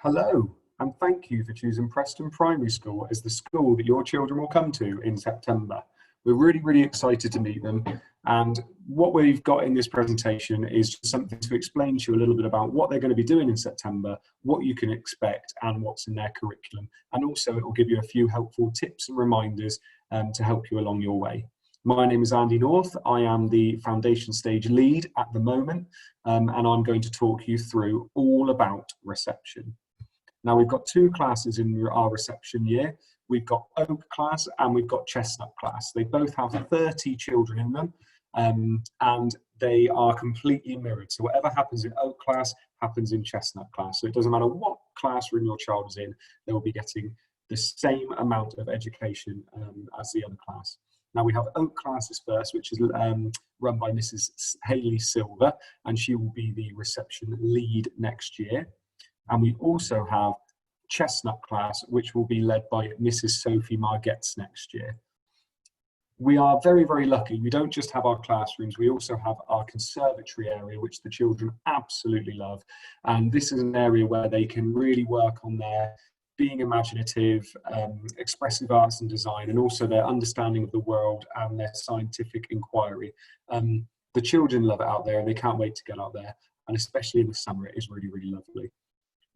Hello, and thank you for choosing Preston Primary School as the school that your children will come to in September. We're really excited to meet them, and what we've got in this presentation is just something to explain to you a little bit about what they're going to be doing in September, what you can expect, and what's in their curriculum. And also it will give you a few helpful tips and reminders to help you along your way. My name is Andy North. I am the foundation stage lead at the moment, and I'm going to talk you through all about reception. Now, we've got two classes in our reception year. We've got Oak class and we've got Chestnut class. They both have 30 children in them, and they are completely mirrored. So whatever happens in Oak class happens in Chestnut class. So it doesn't matter what classroom your child is in, they will be getting the same amount of education as the other class. Now we have Oak classes first, which is run by Mrs. Hayley Silver, and she will be the reception lead next year. And we also have Chestnut class, which will be led by Mrs. Sophie Margetts next year. We are very lucky. We don't just have our classrooms, we also have our conservatory area, which the children absolutely love. And this is an area where they can really work on their being imaginative, expressive arts and design, and also their understanding of the world and their scientific inquiry. The children love it out there and they can't wait to get out there. And especially in the summer, it is really lovely.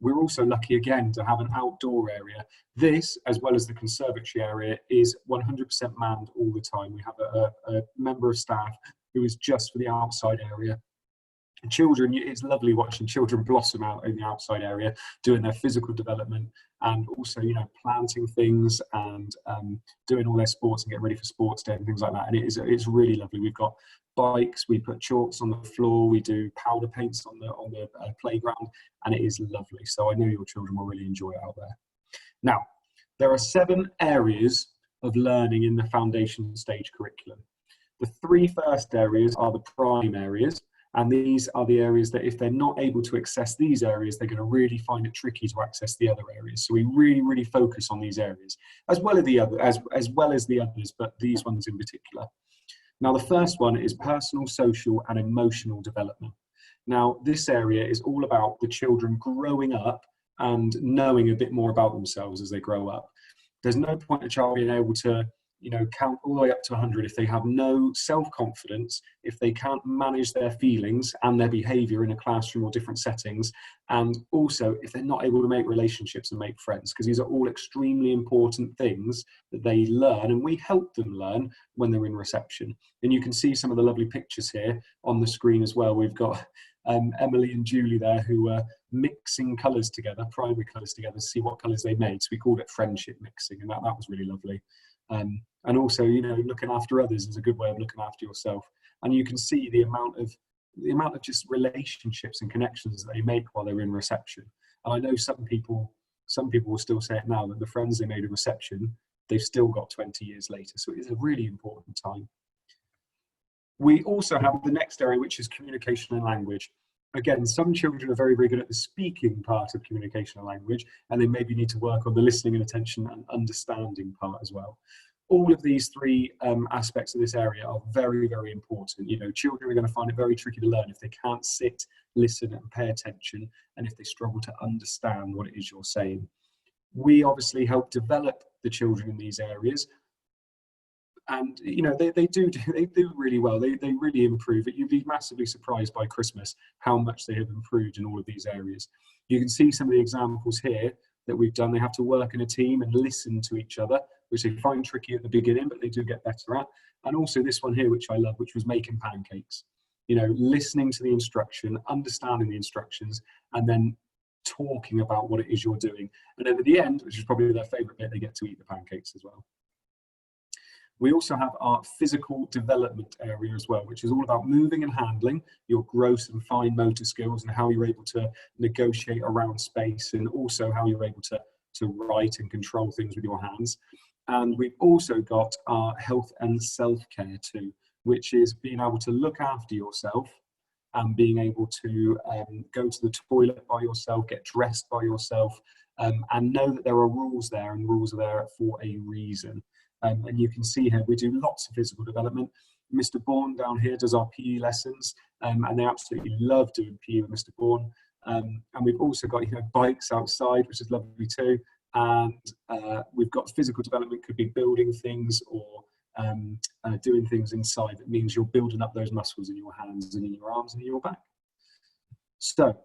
We're also lucky again to have an outdoor area. This, as well as the conservatory area, is 100% manned all the time. We have a member of staff who is just for the outside area. Children, it's lovely watching children blossom out in the outside area, doing their physical development and also, planting things and doing all their sports and getting ready for sports day and things like that. And it's really lovely. We've got bikes, we put chalks on the floor, we do powder paints on the playground, and it is lovely. So I know your children will really enjoy it out there. Now, there are 7 areas of learning in the foundation stage curriculum. The 3 first areas are the prime areas. And these are the areas that if they're not able to access these areas, they're going to really find it tricky to access the other areas. So we really focus on these areas, as well as the others, but these ones in particular. Now, the first one is personal, social, and emotional development. Now, this area is all about the children growing up and knowing a bit more about themselves as they grow up. There's no point a child being able to count all the way up to 100 if they have no self-confidence, if they can't manage their feelings and their behavior in a classroom or different settings, and also if they're not able to make relationships and make friends, because these are all extremely important things that they learn and we help them learn when they're in reception. And you can see some of the lovely pictures here on the screen as well. We've got Emily and Julie there who are mixing colours together, primary colours together, to see what colours they made. So we called it friendship mixing, and that was really lovely. And also, looking after others is a good way of looking after yourself. And you can see the amount of just relationships and connections that they make while they're in reception. And I know some people will still say it now, that the friends they made in reception, they've still got 20 years later. So it is a really important time. We also have the next area, which is communication and language. Again, some children are very good at the speaking part of communication and language, and they maybe need to work on the listening and attention and understanding part as well. All of these 3 aspects of this area are very important. Children are going to find it very tricky to learn if they can't sit, listen and pay attention, and if they struggle to understand what it is you're saying. We obviously help develop the children in these areas. And they do really well. They really improve it. You'd be massively surprised by Christmas how much they have improved in all of these areas. You can see some of the examples here that we've done. They have to work in a team and listen to each other, which they find tricky at the beginning, but they do get better at. And also this one here, which I love, which was making pancakes. Listening to the instruction, understanding the instructions, and then talking about what it is you're doing. And then at the end, which is probably their favourite bit, they get to eat the pancakes as well. We also have our physical development area as well, which is all about moving and handling your gross and fine motor skills and how you're able to negotiate around space, and also how you're able to write and control things with your hands. And we've also got our health and self-care too, which is being able to look after yourself and being able to go to the toilet by yourself, get dressed by yourself, and know that there are rules there, and rules are there for a reason. And you can see here, we do lots of physical development. Mr. Bourne down here does our PE lessons, and they absolutely love doing PE with Mr. Bourne. And we've also got, bikes outside, which is lovely too. And we've got physical development, could be building things or doing things inside. That means you're building up those muscles in your hands and in your arms and in your back. So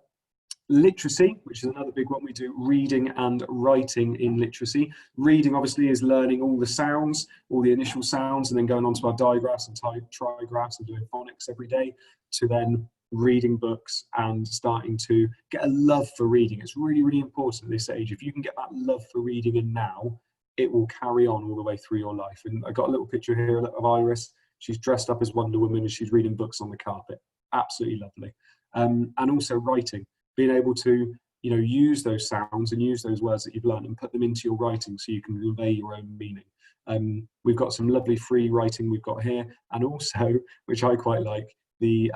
literacy, which is another big one, we do reading and writing in literacy. Reading obviously is learning all the sounds, all the initial sounds, and then going on to our digraphs and trigraphs and doing phonics every day, to then reading books and starting to get a love for reading. It's really, really important at this age. If you can get that love for reading in now, it will carry on all the way through your life. And I got a little picture here of Iris. She's dressed up as Wonder Woman and she's reading books on the carpet. Absolutely lovely. And also writing, being able to use those sounds and use those words that you've learned and put them into your writing so you can convey your own meaning. We've got some lovely free writing we've got here, and also, which I quite like, the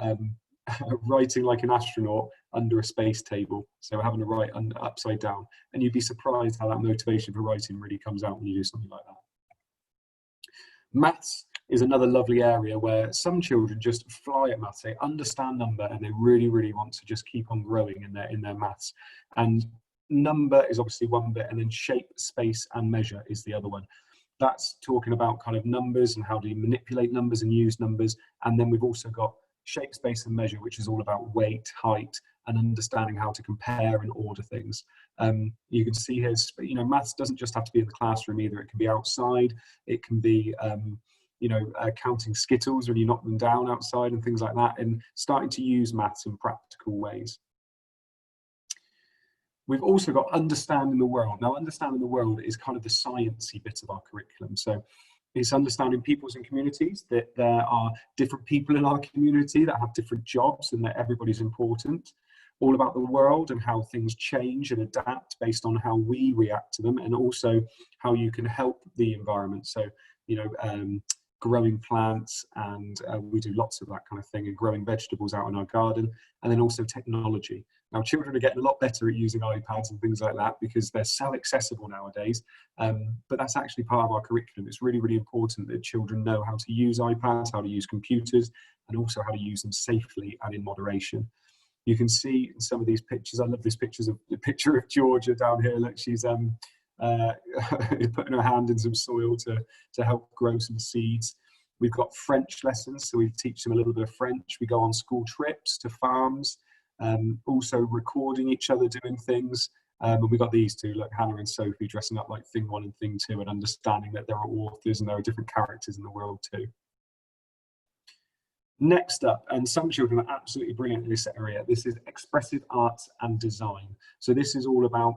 writing like an astronaut under a space table. So we're having to write upside down, and you'd be surprised how that motivation for writing really comes out when you do something like that. Maths is another lovely area where some children just fly at maths. They understand number and they really, really want to just keep on growing in their maths. And number is obviously one bit, and then shape, space and measure is the other one. That's talking about kind of numbers and how do you manipulate numbers and use numbers. And then we've also got shape, space and measure, which is all about weight, height, and understanding how to compare and order things. You can see here, maths doesn't just have to be in the classroom either. It can be outside. It can be, counting skittles when you knock them down outside and things like that, and starting to use maths in practical ways. We've also got understanding the world. Now, understanding the world is kind of the sciencey bit of our curriculum. So it's understanding peoples and communities, that there are different people in our community that have different jobs and that everybody's important. All about the world and how things change and adapt based on how we react to them, and also how you can help the environment. So, growing plants, and we do lots of that kind of thing, and growing vegetables out in our garden, and then also technology. Now, children are getting a lot better at using iPads and things like that because they're so accessible nowadays, but that's actually part of our curriculum. It's really, really important that children know how to use iPads, how to use computers, and also how to use them safely and in moderation. You can see in some of these pictures, I love this picture of Georgia down here. Look, she's putting her hand in some soil to help grow some seeds. We've got French lessons, so we teach them a little bit of French. We go on school trips to farms, also recording each other doing things. And we've got these two, look, Hannah and Sophie, dressing up like Thing 1 and Thing 2, and understanding that there are authors and there are different characters in the world too. Next up, and some children are absolutely brilliant in this area, this is expressive arts and design. So this is all about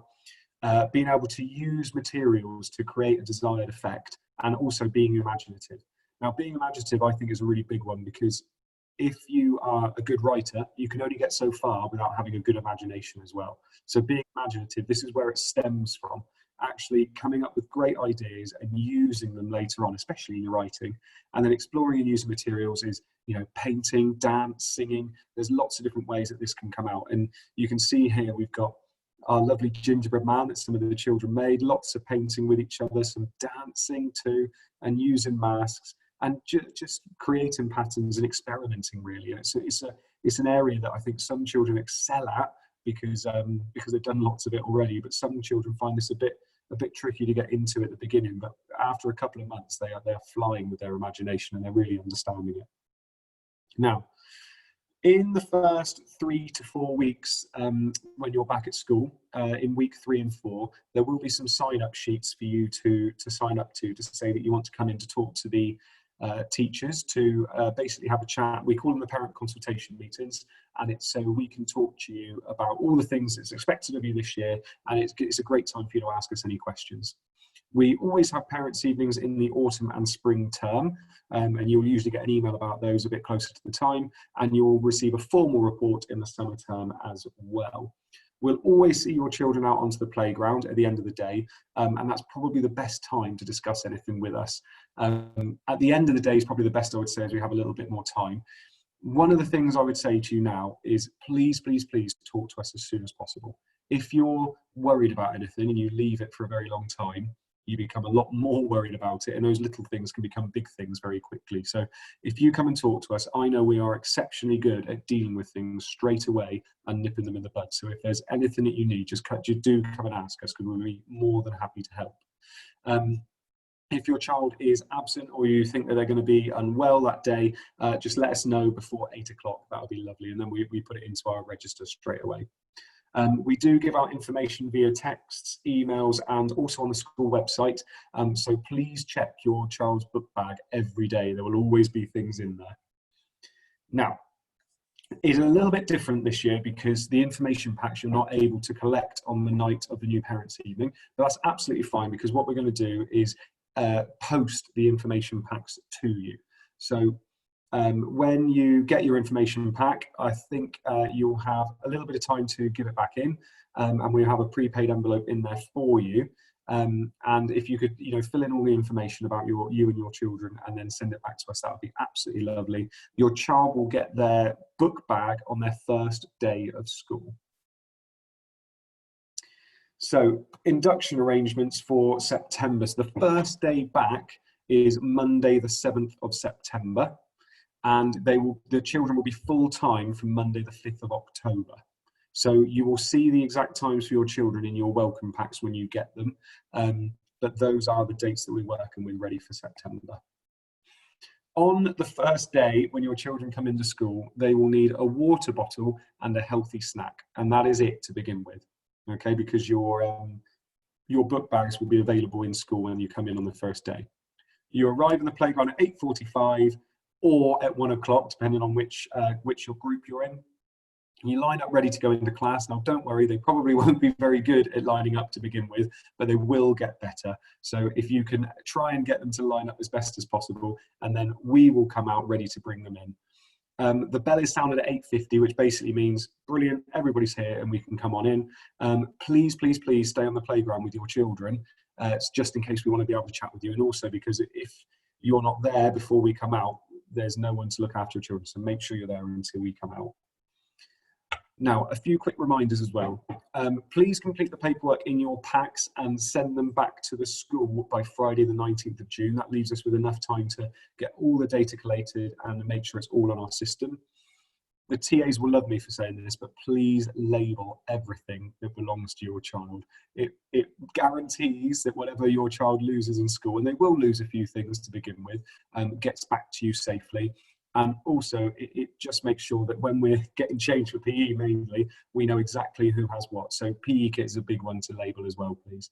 being able to use materials to create a desired effect, and also being imaginative. Now, being imaginative, I think, is a really big one, because if you are a good writer, you can only get so far without having a good imagination as well. So being imaginative, this is where it stems from, actually coming up with great ideas and using them later on, especially in your writing. And then exploring and using materials is, painting, dance, singing. There's lots of different ways that this can come out. And you can see here, we've got our lovely gingerbread man that some of the children made, lots of painting with each other, some dancing too, and using masks, and just creating patterns and experimenting, really. And it's an area that I think some children excel at because they've done lots of it already, but some children find this a bit tricky to get into at the beginning, but after a couple of months they're flying with their imagination and they're really understanding it. Now, in the first 3 to 4 weeks, when you're back at school, in week 3 and 4, there will be some sign-up sheets for you to sign up to say that you want to come in to talk to the teachers, to basically have a chat. We call them the parent consultation meetings, and it's so we can talk to you about all the things that's expected of you this year, and it's a great time for you to ask us any questions. We always have parents' evenings in the autumn and spring term, and you'll usually get an email about those a bit closer to the time, and you'll receive a formal report in the summer term as well. We'll always see your children out onto the playground at the end of the day, and that's probably the best time to discuss anything with us. At the end of the day is probably the best, I would say, as we have a little bit more time. One of the things I would say to you now is please, please, please talk to us as soon as possible. If you're worried about anything and you leave it for a very long time, you become a lot more worried about it, and those little things can become big things very quickly. So if you come and talk to us, I know we are exceptionally good at dealing with things straight away and nipping them in the bud. So if there's anything that you need, just do come and ask us, because we'll be more than happy to help. If your child is absent or you think that they're going to be unwell that day, just let us know before 8 o'clock. That'll be lovely. And then we put it into our register straight away. We do give out information via texts, emails, and also on the school website. So please check your child's book bag every day. There will always be things in there. Now, it's a little bit different this year because the information packs you're not able to collect on the night of the new parents' evening. But that's absolutely fine, because what we're going to do is post the information packs to you. So when you get your information pack, I think you'll have a little bit of time to give it back in, and we have a prepaid envelope in there for you. And if you could, fill in all the information about you and your children and then send it back to us, that would be absolutely lovely. Your child will get their book bag on their first day of school. So induction arrangements for September. So the first day back is Monday, the 7th of September, and the children will be full-time from Monday, the 5th of October. So you will see the exact times for your children in your welcome packs when you get them, but those are the dates that we work and we're ready for September. On the first day, when your children come into school, they will need a water bottle and a healthy snack, and that is it to begin with. Okay, because your book bags will be available in school when you come in on the first day. You arrive in the playground at 8:45 or at 1 o'clock, depending on which your group you're in. You line up ready to go into class. Now, don't worry, they probably won't be very good at lining up to begin with, but they will get better. So if you can try and get them to line up as best as possible, and then we will come out ready to bring them in. The bell is sounded at 8:50, which basically means, brilliant, everybody's here and we can come on in. Please, please, please stay on the playground with your children. It's just in case we want to be able to chat with you, and also because if you're not there before we come out, there's no one to look after your children. So make sure you're there until we come out. Now, a few quick reminders as well. Please complete the paperwork in your packs and send them back to the school by Friday the 19th of June. That leaves us with enough time to get all the data collated and make sure it's all on our system. The TAs will love me for saying this, but please label everything that belongs to your child. It guarantees that whatever your child loses in school, and they will lose a few things to begin with, gets back to you safely. And also, it just makes sure that when we're getting changed for PE mainly, we know exactly who has what. So PE kit is a big one to label as well, please.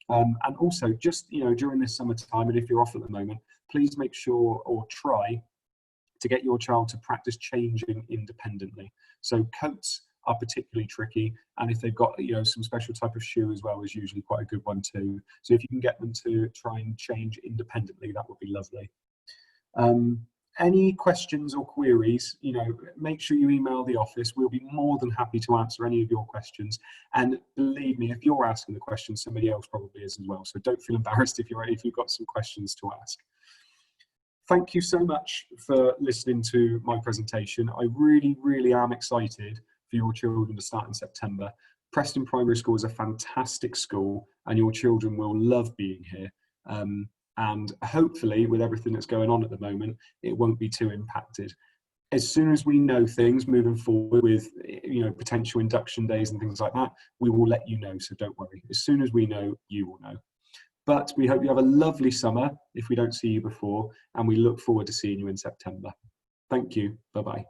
And also, just during this summertime, and if you're off at the moment, please make sure or try to get your child to practice changing independently. So coats are particularly tricky, and if they've got some special type of shoe as well is usually quite a good one too. So if you can get them to try and change independently, that would be lovely. Any questions or queries, make sure you email the office. We'll be more than happy to answer any of your questions. And believe me, if you're asking the questions, somebody else probably is as well. So don't feel embarrassed if you've got some questions to ask. Thank you so much for listening to my presentation. I really, really am excited for your children to start in September. Preston Primary School is a fantastic school, and your children will love being here. And hopefully, with everything that's going on at the moment, it won't be too impacted. As soon as we know things moving forward with potential induction days and things like that, we will let you know, so don't worry. As soon as we know, you will know. But we hope you have a lovely summer if we don't see you before, and we look forward to seeing you in September. Thank you. Bye-bye.